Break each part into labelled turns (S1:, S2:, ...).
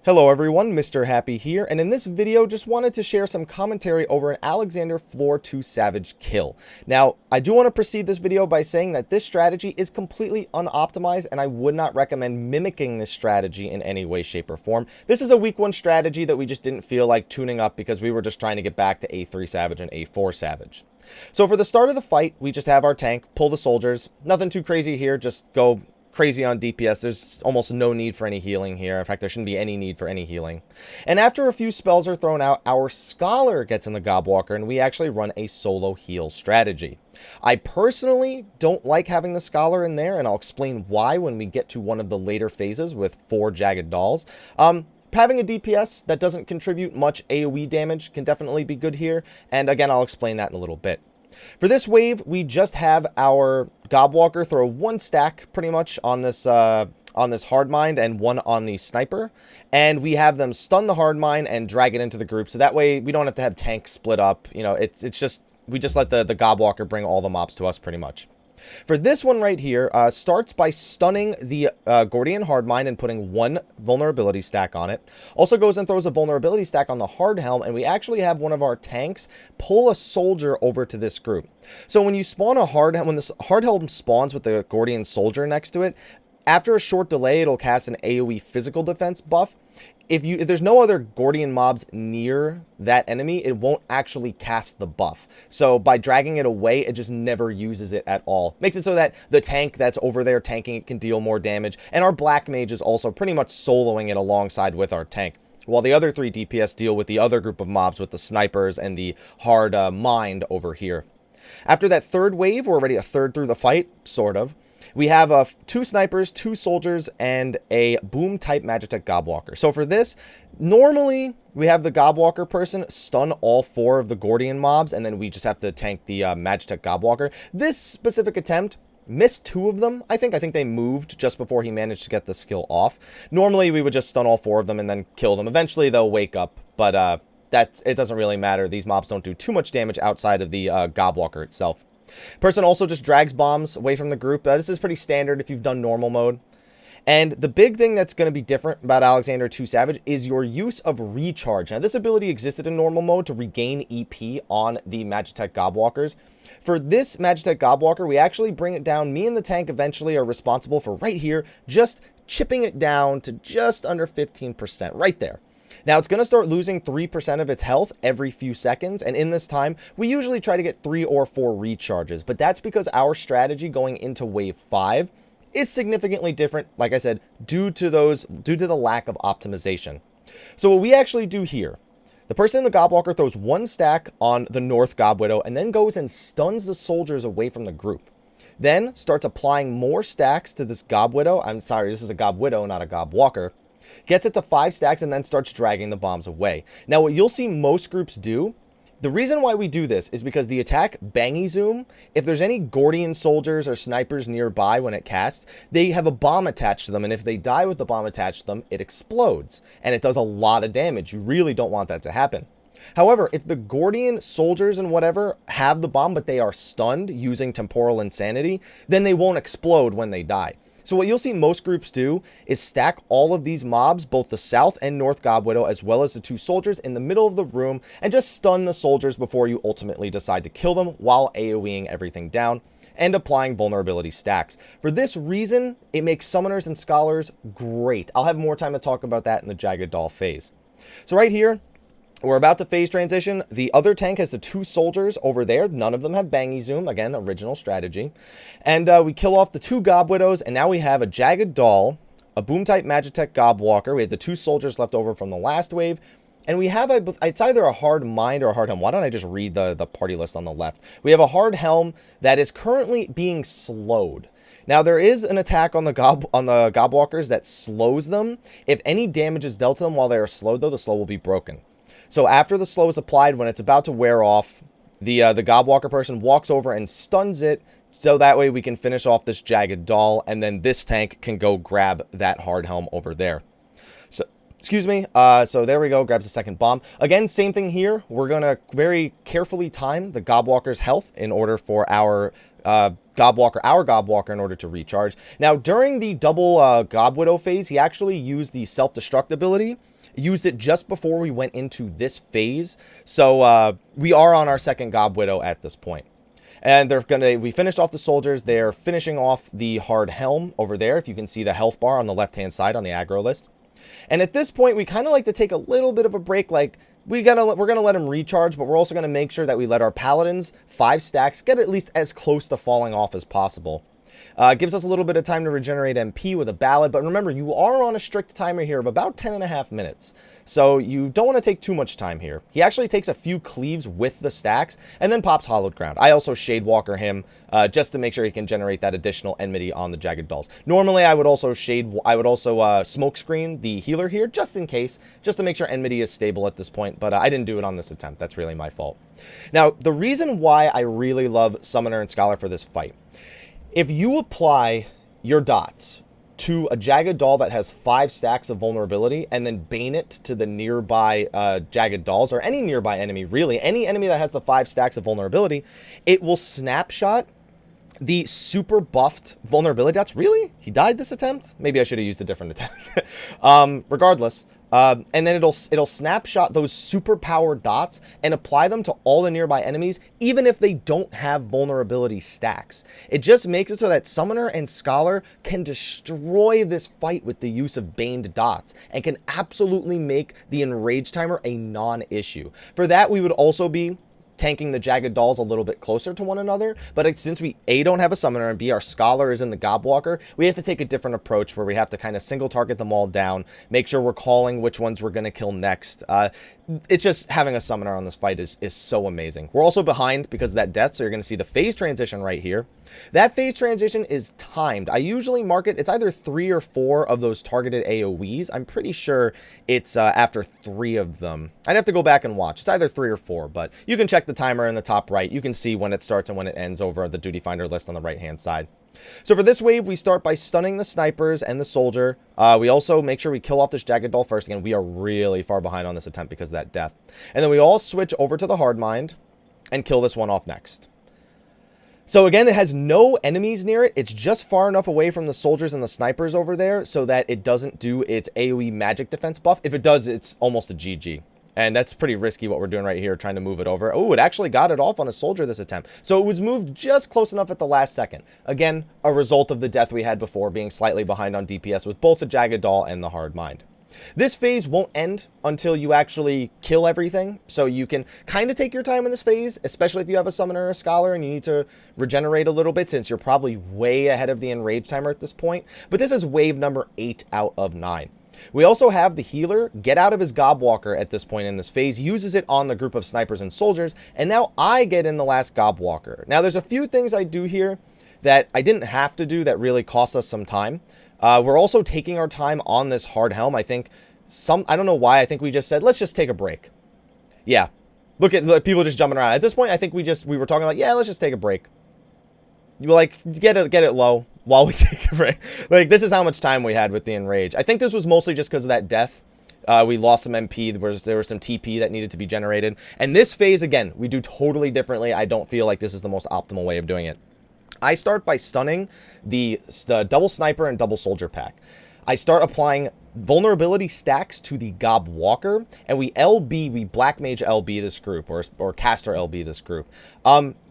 S1: Hello everyone, Mr. Happy here, and in this video just wanted to share some commentary over an Alexander Floor 2 Savage kill. Now, I do want to precede this video by saying that this strategy is completely unoptimized and I would not recommend mimicking this strategy in any way, shape, or form. This is a week 1 strategy that we just didn't feel like tuning up because we were just trying to get back to A3 Savage and A4 Savage. So for the start of the fight, we just have our tank, pull the soldiers, nothing too crazy here, just go crazy on DPS. There's almost no need for any healing here. In fact, there shouldn't be any need for any healing. And after a few spells are thrown out, our Scholar gets in the Gobwalker, and we actually run a solo heal strategy. I personally don't like having the Scholar in there, and I'll explain why when we get to one of the later phases with 4 Jagged Dolls. Having a DPS that doesn't contribute much AoE damage can definitely be good here, and again, I'll explain that in a little bit. For this wave, we just have our Gobwalker throw 1 stack pretty much on this Hardmind and 1 on the Sniper. And we have them stun the Hardmind and drag it into the group. So that way we don't have to have tanks split up. You know, we just let the Gobwalker bring all the mobs to us pretty much. For this one right here, starts by stunning the Gordian Hardmine and putting 1 vulnerability stack on it. Also goes and throws a vulnerability stack on the Hardhelm, and we actually have one of our tanks pull a soldier over to this group. So when you spawn when this Hardhelm spawns with the Gordian soldier next to it, after a short delay, it'll cast an AoE physical defense buff. If there's no other Gordian mobs near that enemy, it won't actually cast the buff. So by dragging it away, it just never uses it at all. Makes it so that the tank that's over there tanking it can deal more damage. And our Black Mage is also pretty much soloing it alongside with our tank, while the other 3 DPS deal with the other group of mobs with the Snipers and the hard Mind over here. After that third wave, we're already a third through the fight, sort of. We have 2 snipers, 2 soldiers, and a boom-type Magitech Gobwalker. So for this, normally we have the Gobwalker person stun all 4 of the Gordian mobs, and then we just have to tank the Magitech Gobwalker. This specific attempt missed 2 of them, I think. I think they moved just before he managed to get the skill off. Normally, we would just stun all 4 of them and then kill them. Eventually, they'll wake up, but it doesn't really matter. These mobs don't do too much damage outside of the Gobwalker itself. Person also just drags bombs away from the group. This is pretty standard if you've done normal mode. And the big thing that's going to be different about Alexander 2 Savage is your use of recharge. Now, this ability existed in normal mode to regain EP on the Magitech Gobwalkers. For this Magitech Gobwalker, we actually bring it down. Me and the tank eventually are responsible for right here, just chipping it down to just under 15%, right there. Now, it's going to start losing 3% of its health every few seconds, and in this time, we usually try to get 3 or 4 recharges, but that's because our strategy going into Wave 5 is significantly different, like I said, due to the lack of optimization. So what we actually do here, the person in the Gobwalker throws 1 stack on the North Gobwidow, and then goes and stuns the soldiers away from the group. Then starts applying more stacks to this Gobwidow. I'm sorry, this is a Gobwidow, not a Gobwalker. Gets it to 5 stacks and then starts dragging the bombs away. Now, what you'll see most groups do, the reason why we do this is because the attack Bangy Zoom, if there's any Gordian soldiers or snipers nearby when it casts, they have a bomb attached to them, and if they die with the bomb attached to them, it explodes, and it does a lot of damage. You really don't want that to happen. However, if the Gordian soldiers and whatever have the bomb, but they are stunned using Temporal Insanity, then they won't explode when they die. So what you'll see most groups do is stack all of these mobs, both the South and North Gobwidow, as well as the 2 soldiers in the middle of the room, and just stun the soldiers before you ultimately decide to kill them while AoEing everything down and applying vulnerability stacks. For this reason, it makes Summoners and Scholars great. I'll have more time to talk about that in the Jagged Doll phase. So right here, we're about to phase transition. The other tank has the 2 soldiers over there. None of them have Bangy Zoom. Again, original strategy. And we kill off the 2 Gobwidows, and now we have a Jagged Doll, a Boom-type Magitech Gobwalker. We have the 2 soldiers left over from the last wave. And we have, it's either a Hard Mind or a Hard Helm. Why don't I just read the party list on the left? We have a Hard Helm that is currently being slowed. Now, there is an attack on the Gobwalkers that slows them. If any damage is dealt to them while they are slowed, though, the slow will be broken. So after the slow is applied, when it's about to wear off, the Gobwalker person walks over and stuns it, so that way we can finish off this Jagged Doll, and then this tank can go grab that Hard Helm over there. So, excuse me, so there we go, grabs a second bomb. Again, same thing here. We're going to very carefully time the Gobwalker's health in order for our our Gobwalker, in order to recharge. Now, during the double Gob Widow phase, he actually used the self-destruct ability. Used it just before we went into this phase. So we are on our second Gob Widow at this point. And we finished off the soldiers. They're finishing off the hard helm over there. If you can see the health bar on the left-hand side on the aggro list. And at this point, we kind of like to take a little bit of a break. Like, we're going to let him recharge, but we're also going to make sure that we let our paladins, 5 stacks, get at least as close to falling off as possible. Gives us a little bit of time to regenerate MP with a ballad, but remember, you are on a strict timer here of about 10.5 minutes. So you don't want to take too much time here. He actually takes a few cleaves with the stacks and then pops Hollowed Ground. I also Shade Walker him just to make sure he can generate that additional enmity on the Jagged Dolls. Normally, I would also smoke screen the healer here just in case, just to make sure enmity is stable at this point, but I didn't do it on this attempt. That's really my fault. Now, the reason why I really love Summoner and Scholar for this fight, if you apply your dots to a Jagged Doll that has 5 stacks of vulnerability and then bane it to the nearby Jagged Dolls, or any nearby enemy, really, any enemy that has the 5 stacks of vulnerability, it will snapshot the super buffed vulnerability dots. Really? He died this attempt? Maybe I should have used a different attempt. Regardless. And then it'll snapshot those super powered dots and apply them to all the nearby enemies, even if they don't have vulnerability stacks. It just makes it so that Summoner and Scholar can destroy this fight with the use of baned dots and can absolutely make the enrage timer a non-issue. For that, we would also be tanking the Jagged Dolls a little bit closer to one another, but since we A, don't have a Summoner, and B, our Scholar is in the Gobwalker, we have to take a different approach where we have to kind of single target them all down, make sure we're calling which ones we're going to kill next. It's just, having a Summoner on this fight is so amazing. We're also behind because of that death, so you're going to see the phase transition right here. That phase transition is timed. I usually mark it, it's either 3 or 4 of those targeted AoEs. I'm pretty sure it's after 3 of them. I'd have to go back and watch. It's either 3 or 4, but you can check the timer in the top right. You can see when it starts and when it ends over the Duty Finder list on the right-hand side. So for this wave, we start by stunning the snipers and the soldier. We also make sure we kill off this Jagged Doll first. Again, we are really far behind on this attempt because of that death. And then we all switch over to the Hardmind and kill this one off next. So again, it has no enemies near it. It's just far enough away from the soldiers and the snipers over there so that it doesn't do its AoE magic defense buff. If it does, it's almost a GG. And that's pretty risky what we're doing right here, trying to move it over. Oh, it actually got it off on a soldier this attempt. So it was moved just close enough at the last second. Again, a result of the death we had before, being slightly behind on DPS with both the Jagged Doll and the Hardmind. This phase won't end until you actually kill everything, so you can kind of take your time in this phase, especially if you have a Summoner or a Scholar and you need to regenerate a little bit, since you're probably way ahead of the enrage timer at this point. But this is wave number 8 out of 9. We also have the healer get out of his Gobwalker at this point in this phase, uses it on the group of snipers and soldiers, and now I get in the last Gobwalker. Now, there's a few things I do here that I didn't have to do that really cost us some time. We're also taking our time on this hard helm. I think I don't know why, I think we just said, let's just take a break. Yeah, look at people just jumping around. At this point, I think we were talking like, yeah, let's just take a break. You like, get it low while we take a break. Like, this is how much time we had with the enrage. I think this was mostly just because of that death. We lost some MP, there was some TP that needed to be generated. And this phase, again, we do totally differently. I don't feel like this is the most optimal way of doing it. I start by stunning the double sniper and double soldier pack. I start applying vulnerability stacks to the Gobwalker, and we Black Mage LB this group, or Caster LB this group.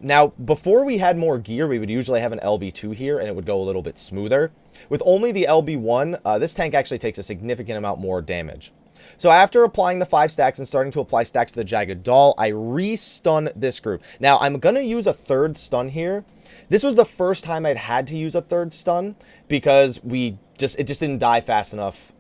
S1: Now, before we had more gear, we would usually have an LB2 here, and it would go a little bit smoother. With only the LB1, this tank actually takes a significant amount more damage. So after applying the 5 stacks and starting to apply stacks to the Jagged Doll, I re-stun this group. Now, I'm going to use a 3rd stun here. This was the first time I'd had to use a 3rd stun because it just didn't die fast enough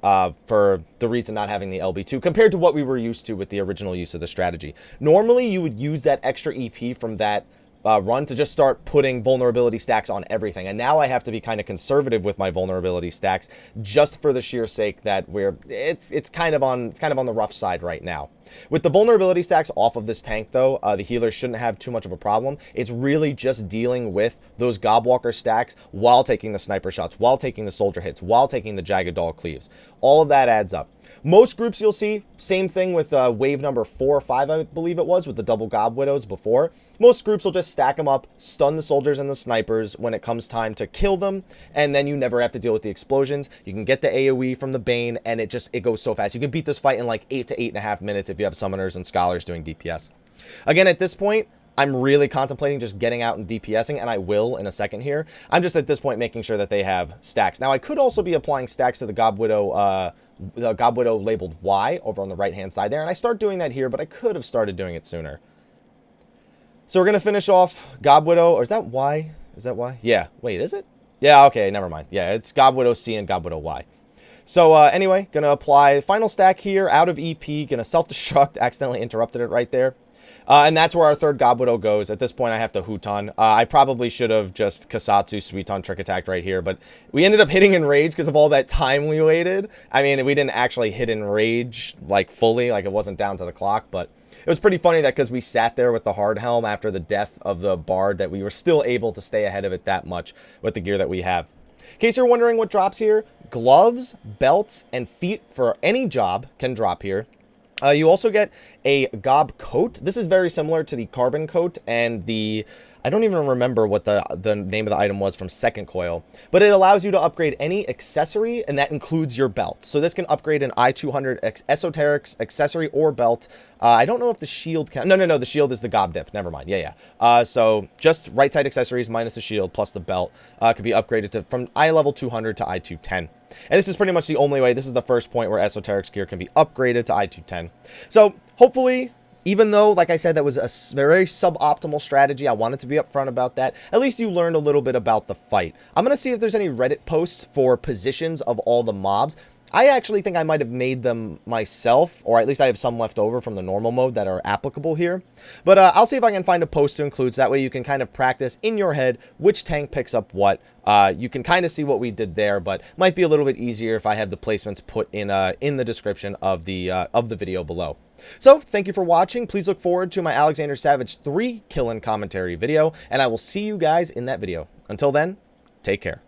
S1: for the reason not having the LB2 compared to what we were used to with the original use of the strategy. Normally, you would use that extra EP from that run to just start putting vulnerability stacks on everything, and now I have to be kind of conservative with my vulnerability stacks just for the sheer sake that it's kind of on the rough side right now. With the vulnerability stacks off of this tank, though, the healer shouldn't have too much of a problem. It's really just dealing with those Gobwalker stacks while taking the sniper shots, while taking the soldier hits, while taking the Jagged Doll cleaves. All of that adds up. Most groups you'll see, same thing with wave number 4 or 5, I believe it was, with the double Gob Widows before. Most groups will just stack them up, stun the soldiers and the snipers when it comes time to kill them, and then you never have to deal with the explosions. You can get the AoE from the Bane, and it goes so fast. You can beat this fight in like 8 to 8.5 minutes if you have summoners and scholars doing DPS. Again, at this point, I'm really contemplating just getting out and DPSing, and I will in a second here. I'm just at this point making sure that they have stacks. Now, I could also be applying stacks to the Gob Widow labeled Y over on the right-hand side there, and I start doing that here, but I could have started doing it sooner. So we're going to finish off Gob Widow, or is that Y? Is that Y? Yeah. Wait, is it? Yeah, okay, never mind. Yeah, it's Gob Widow C and Gob Widow Y. So anyway, going to apply final stack here out of EP, going to self-destruct, accidentally interrupted it right there. And that's where our third Gob Widow goes. At this point, I have to Huton. I probably should have just Kasatsu Suiton Trick Attacked right here, but we ended up hitting Enrage because of all that time we waited. I mean, we didn't actually hit Enrage, like, fully, like, it wasn't down to the clock, but it was pretty funny that because we sat there with the Hard Helm after the death of the Bard, that we were still able to stay ahead of it that much with the gear that we have. In case you're wondering what drops here, gloves, belts, and feet for any job can drop here. You also get a Gob coat. This is very similar to the carbon coat and the, I don't even remember what the name of the item was from Second Coil, but it allows you to upgrade any accessory, and that includes your belt. So this can upgrade an I-200 Esoterics accessory or belt. I don't know if the shield can, no, the shield is the Gob dip, never mind, yeah. So just right side accessories minus the shield plus the belt could be upgraded to from I level 200 to I-210. And this is pretty much the only way. This is the first point where Esoterics gear can be upgraded to I-210. So hopefully, even though, like I said, that was a very suboptimal strategy, I wanted to be upfront about that, at least you learned a little bit about the fight. I'm going to see if there's any Reddit posts for positions of all the mobs. I actually think I might have made them myself, or at least I have some left over from the normal mode that are applicable here. But I'll see if I can find a post to include, so that way you can kind of practice in your head which tank picks up what. You can kind of see what we did there, but might be a little bit easier if I have the placements put in the description of the video below. So, thank you for watching. Please look forward to my Alexander Savage 3 kill and commentary video, and I will see you guys in that video. Until then, take care.